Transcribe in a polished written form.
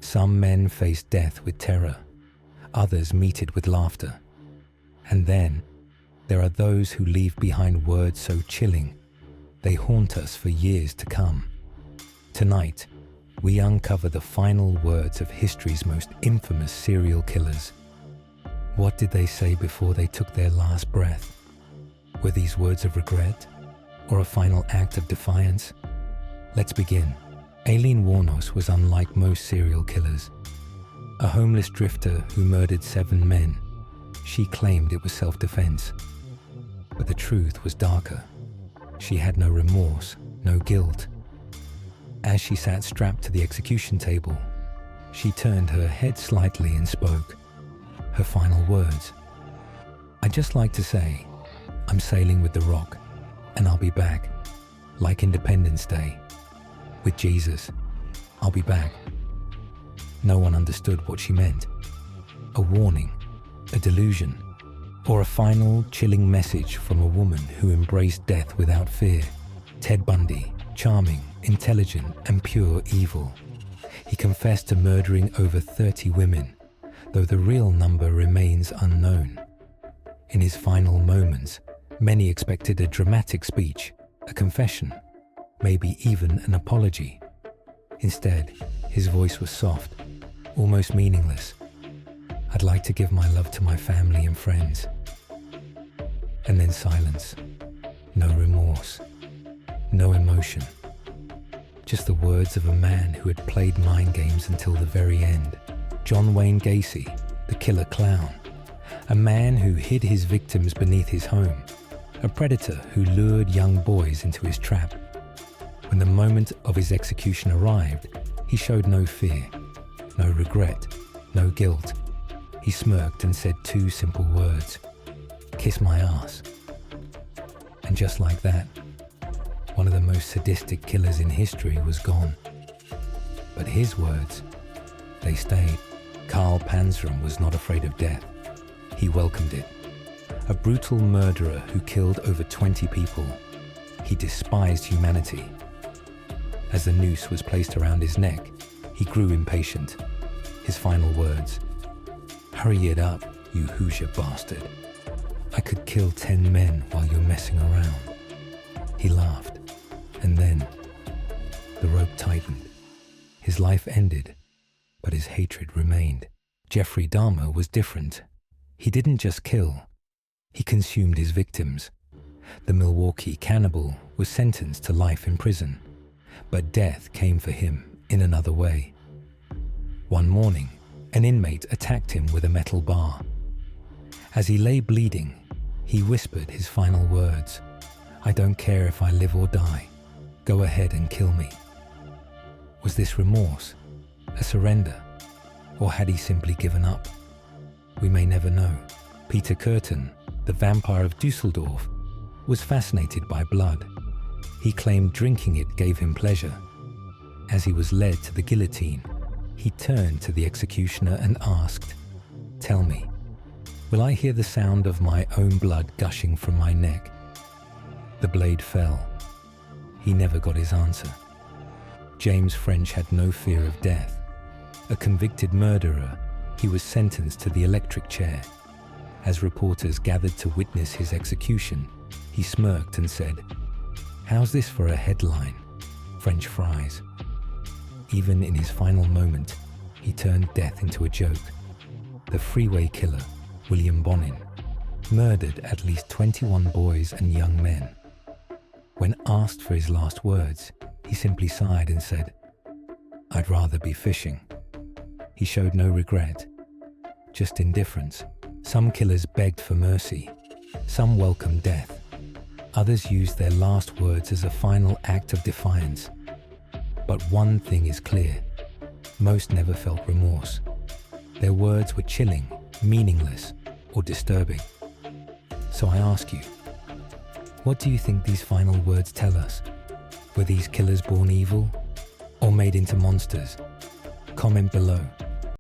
Some men face death with terror, others meet it with laughter. And then, there are those who leave behind words so chilling, they haunt us for years to come. Tonight, we uncover the final words of history's most infamous serial killers. What did they say before they took their last breath? Were these words of regret, or a final act of defiance? Let's begin. Aileen Wuornos was unlike most serial killers. A homeless drifter who murdered 7 men. She claimed it was self-defense. But the truth was darker. She had no remorse, no guilt. As she sat strapped to the execution table, she turned her head slightly and spoke. Her final words: "I'd just like to say, I'm sailing with the rock, and I'll be back, like Independence Day. With Jesus, I'll be back." No one understood what she meant. A warning, a delusion, or a final, chilling message from a woman who embraced death without fear. Ted Bundy, charming, intelligent, and pure evil. He confessed to murdering over 30 women, though the real number remains unknown. In his final moments, many expected a dramatic speech, a confession, maybe even an apology. Instead, his voice was soft, almost meaningless. "I'd like to give my love to my family and friends." And then silence. No remorse. No emotion. Just the words of a man who had played mind games until the very end. John Wayne Gacy, the killer clown. A man who hid his victims beneath his home. A predator who lured young boys into his trap. When the moment of his execution arrived, he showed no fear, no regret, no guilt. He smirked and said 2 simple words: "Kiss my ass." And just like that, one of the most sadistic killers in history was gone. But his words, they stayed. Carl Panzram was not afraid of death. He welcomed it. A brutal murderer who killed over 20 people. He despised humanity. As the noose was placed around his neck, he grew impatient. His final words: "Hurry it up, you Hoosier bastard. I could kill 10 men while you're messing around." He laughed, and then the rope tightened. His life ended, but his hatred remained. Jeffrey Dahmer was different. He didn't just kill, he consumed his victims. The Milwaukee cannibal was sentenced to life in prison, but death came for him in another way. One morning, an inmate attacked him with a metal bar. As he lay bleeding, he whispered his final words: "I don't care if I live or die. Go ahead and kill me." Was this remorse, a surrender, or had he simply given up? We may never know. Peter Curtin, the vampire of Dusseldorf, was fascinated by blood. He claimed drinking it gave him pleasure. As he was led to the guillotine, he turned to the executioner and asked, "Tell me, will I hear the sound of my own blood gushing from my neck?" The blade fell. He never got his answer. James French had no fear of death. A convicted murderer, he was sentenced to the electric chair. As reporters gathered to witness his execution, he smirked and said, "How's this for a headline? French fries." Even in his final moment, he turned death into a joke. The freeway killer, William Bonin, murdered at least 21 boys and young men. When asked for his last words, he simply sighed and said, "I'd rather be fishing." He showed no regret, just indifference. Some killers begged for mercy. Some welcomed death. Others used their last words as a final act of defiance. But one thing is clear: most never felt remorse. Their words were chilling, meaningless, or disturbing. So I ask you, what do you think these final words tell us? Were these killers born evil, or made into monsters? Comment below.